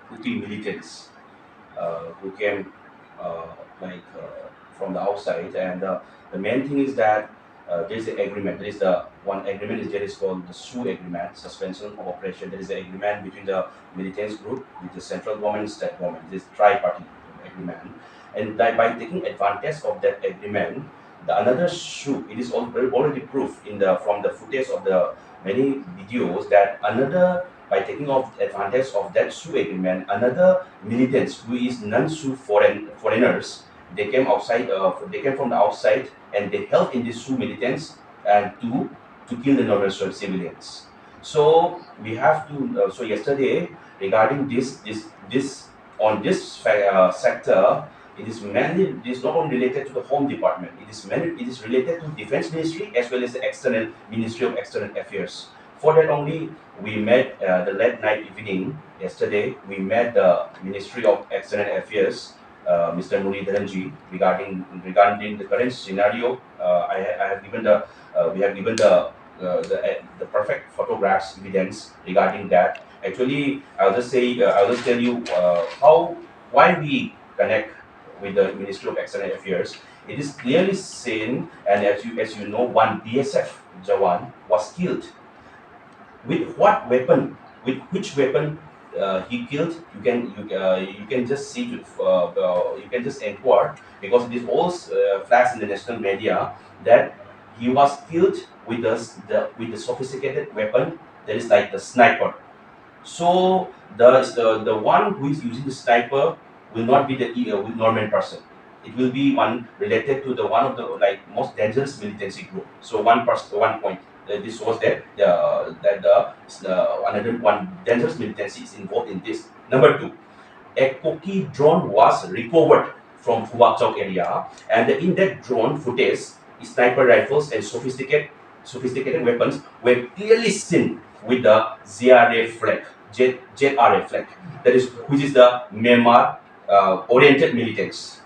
Kuki militants who came uh, like from the outside. And the main thing is that there is an agreement. There is the one agreement is there is called the SU agreement, suspension of operation. There is an agreement between the militants group with the central government and state government. This tri-party agreement, and by taking advantage of that agreement, the another SU, it is already proved in the from the footage of the many videos that another by taking off advantage of that SU agreement, another militants who is non-Sioux foreigners. They came outside. They came from the outside, and they helped in these Sioux militants and to kill the normal civilians. So we have to. So yesterday, regarding this on this sector, it is mainly it is not only related to the Home Department. It is related to Defense Ministry as well as the external Ministry of External Affairs. For that only, we met the late night evening yesterday. We met the Ministry of External Affairs, Mr. Nuri Dharanji, regarding the current scenario. I have given the we have given the perfect photographs evidence regarding that. Actually, I'll just tell you how why we connect with the Ministry of External Affairs. It is clearly seen, and as you know, one BSF Jawan was killed. With what weapon, with which weapon he killed, you can just see you can just inquire, because it is all flashed in the national media that he was killed with with the sophisticated weapon that is like the sniper. So the one who is using the sniper will not be the normal person. It will be one related to the one of the like most dangerous militancy group. So one point. This was that the another one dangerous militancy is involved in this. Number two, a Kuki drone was recovered from Fuwakchok area, and in that drone footage, sniper rifles and sophisticated weapons were clearly seen with the ZRA flag, ZRA flag, that is which is the Myanmar oriented militants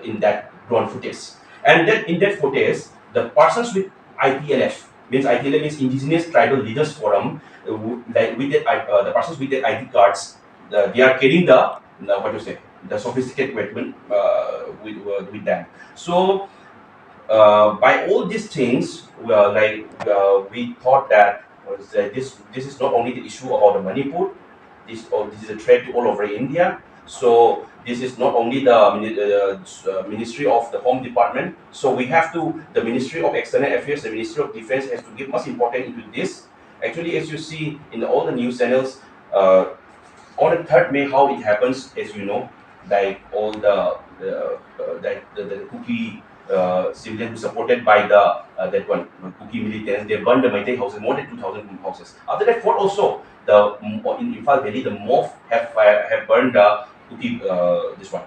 in that drone footage. And then in that footage, the persons with ITLF means ITLF means Indigenous Tribal Leaders Forum, like with the persons with their ID cards, they are carrying the what to say the sophisticated weapon with them. So by all these things, we thought that this is not only the issue about the Manipur. This is a threat to all over India. So this is not only the Ministry of the Home Department. So we have to the Ministry of External Affairs, the Ministry of Defense has to give much importance into this. Actually, as you see in all the news channels, on the 3rd May, how it happens, as you know, like all the Kuki civilians supported by the that one Kuki militants, they burned the Meitei houses, more than 2,000 houses. After that, fort also in Imphal Valley, the MOF have burned the Kuki this one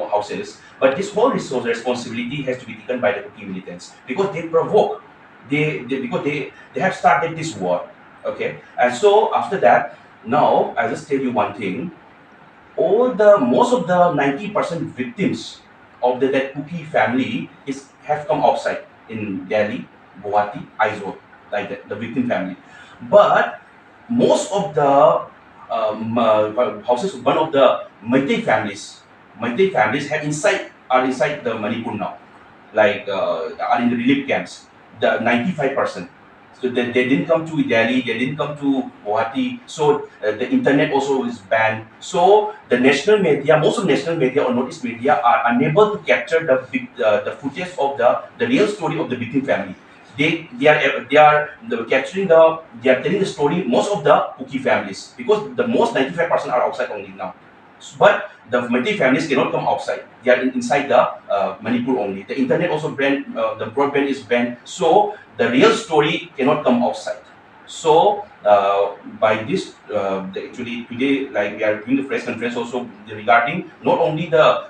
houses. But this whole resource responsibility has to be taken by the Kuki militants because they provoke, because they have started this war. Okay, and so after that, now I just tell you one thing: all the most of the 90% victims of the that Kuki family is have come outside in Delhi, Guwahati, Aizawl, like that, the victim family. But most of the houses, one of the Meitei families are inside the Manipur now, like are in the relief camps. The 95%. So they didn't come to Delhi, they didn't come to Guwahati. So the internet also is banned. So the national media, most of national media or notice media are unable to capture the footage of the real story of the victim family. Capturing they are telling the story most of the Kuki families because the most 95% are outside only now. But the Meitei families cannot come outside. They are inside the Manipur only. The internet also banned. The broadband is banned. So the real story cannot come outside. So by this, actually today, like we are doing the press conference also regarding not only the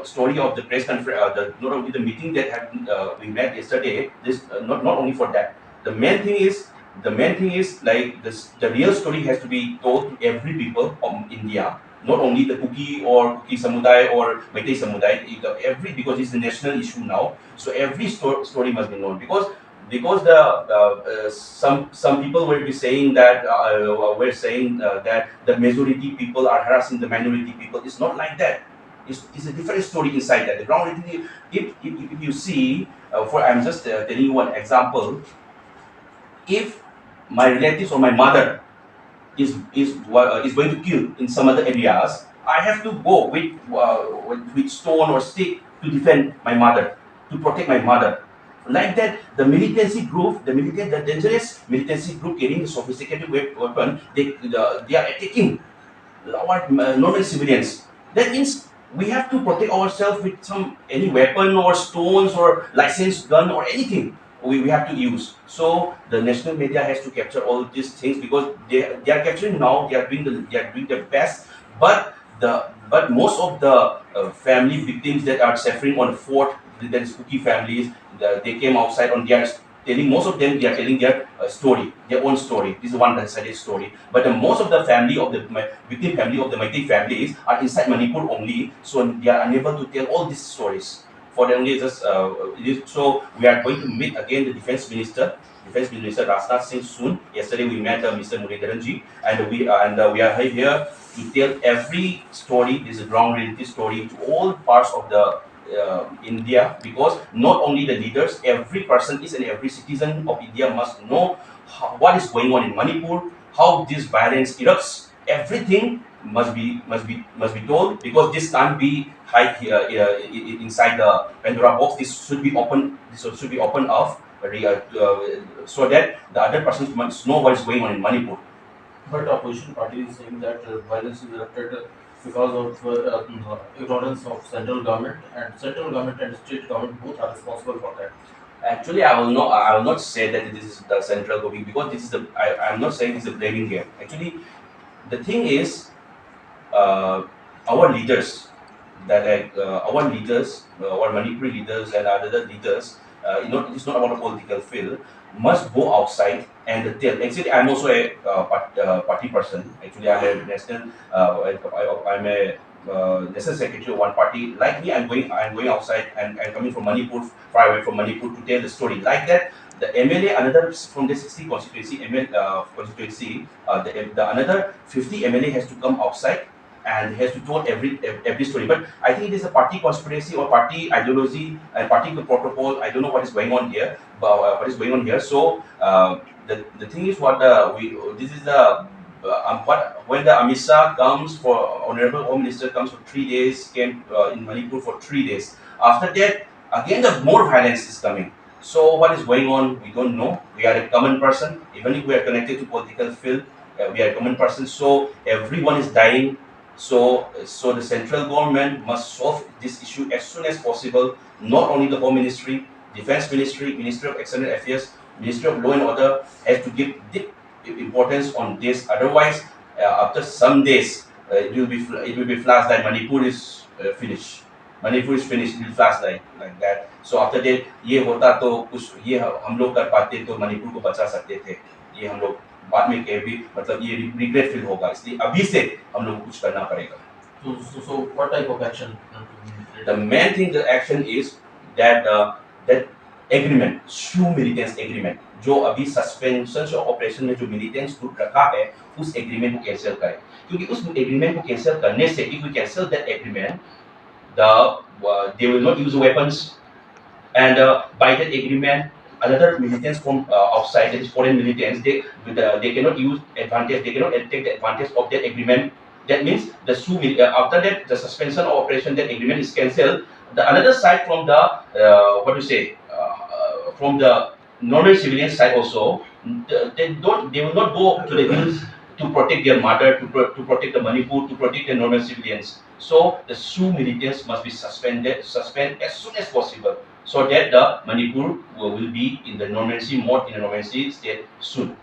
story of the press conference, not only the meeting that we met yesterday. This not only for that. The main thing is like this. The real story has to be told to every people of India, not only the Kuki or Kuki Samuday or Meitei Samuday, every because it's a national issue now. So every story must be known because because some people will be saying that that the majority people are harassing the minority people. It's not like that. It's a different story inside that. The ground reality, if you see, for I'm just telling you one example. If my relatives or my mother is going to kill in some other areas, I have to go with stone or stick to defend my mother, to protect my mother. Like that, the militancy group, the dangerous militancy group carrying a sophisticated weapon, they are attacking our normal civilians. That means we have to protect ourselves with some any weapon or stones or licensed gun or anything we have to use. So the national media has to capture all these things because they are capturing now. They are doing their best, but most of the family victims that are suffering on fort, that is Kuki families, they came outside on their telling, most of them they are telling their story, their own story. This is one sided story. But most of the family of the victim family of the Meitei families are inside Manipur only, so they are unable to tell all these stories. For them, only just so we are going to meet again the Defense Minister Rajnath Singh soon. Yesterday we met Mr. Muralidharanji, and we are here to tell every story. This is a ground reality story to all parts of the India, because not only the leaders, every person is and every citizen of India must know what is going on in Manipur, how this violence erupts. Everything must be told, because this can't be hide here inside the Pandora box. This should be open. This should be open up so that the other persons must know what is going on in Manipur. But opposition party is saying that violence is erupted because of ignorance of central government and state government both are responsible for that. Actually, I will not say that this is the central government, because this is the I'm not saying this is a blaming game. Actually, the thing is, uh, our leaders, our Manipuri leaders and other leaders, it's not about a political field, must go outside and tell. Actually, I'm also a party person. Actually, I'm a national secretary of one party. Like me, I'm going outside, and I'm coming from Manipur, far away from Manipur, to tell the story. Like that, the MLA, another from the 60 constituency, constituency, the another 50 MLA has to come outside and has to tell every story. But I think it is a party conspiracy or party ideology and party protocol. I don't know what is going on here, but what is going on here. So the thing is, what we this is the what when the Amit Shah comes for Honorable Home Minister comes for 3 days, came in Manipur for 3 days. After that, again the more violence is coming. So what is going on? We don't know. We are a common person, even if we are connected to political field. We are a common person. So everyone is dying. So the central government must solve this issue as soon as possible. Not only the Home Ministry, Defense Ministry, Ministry of External Affairs, Ministry of Law and Order has to give deep importance on this. Otherwise, after some days, it will be flashed that Manipur is finished. Manipur is finished. It will flash like that. So after that, ये होता तो कुछ ये हम लोग कर पाते तो मणिपुर को बचा सकते थे. ये हम लोग बाद में कहीं भी मतलब ये रिग्रेट फील होगा, इसलिए अभी से हम लोग को कुछ करना पड़ेगा. So what type of action? The main thing, the action is that agreement, शू मिलिटेंस एग्रीमेंट, जो अभी सस्पेंशन और ऑपरेशन में जो मिलिटेंस ग्रुप रखा है, उस एग्रीमेंट को कैंसिल करें. क्योंकि उस एग्रीमेंट को कैंसिल करने से, if we cancel that agreement, they will not use weapons, and by that agreement, another militants from outside, that is foreign militants, they cannot use advantage, they cannot take the advantage of that agreement. That means after that the suspension of operation, that agreement is cancelled. The another side from the what do you say, from the normal civilian side also, they will not go to the hills to protect their mother, to protect the Manipur, to protect the normal civilians. So the Sioux militants must be suspend as soon as possible, so that the Manipur will be in the normalcy mode, in the normalcy state soon.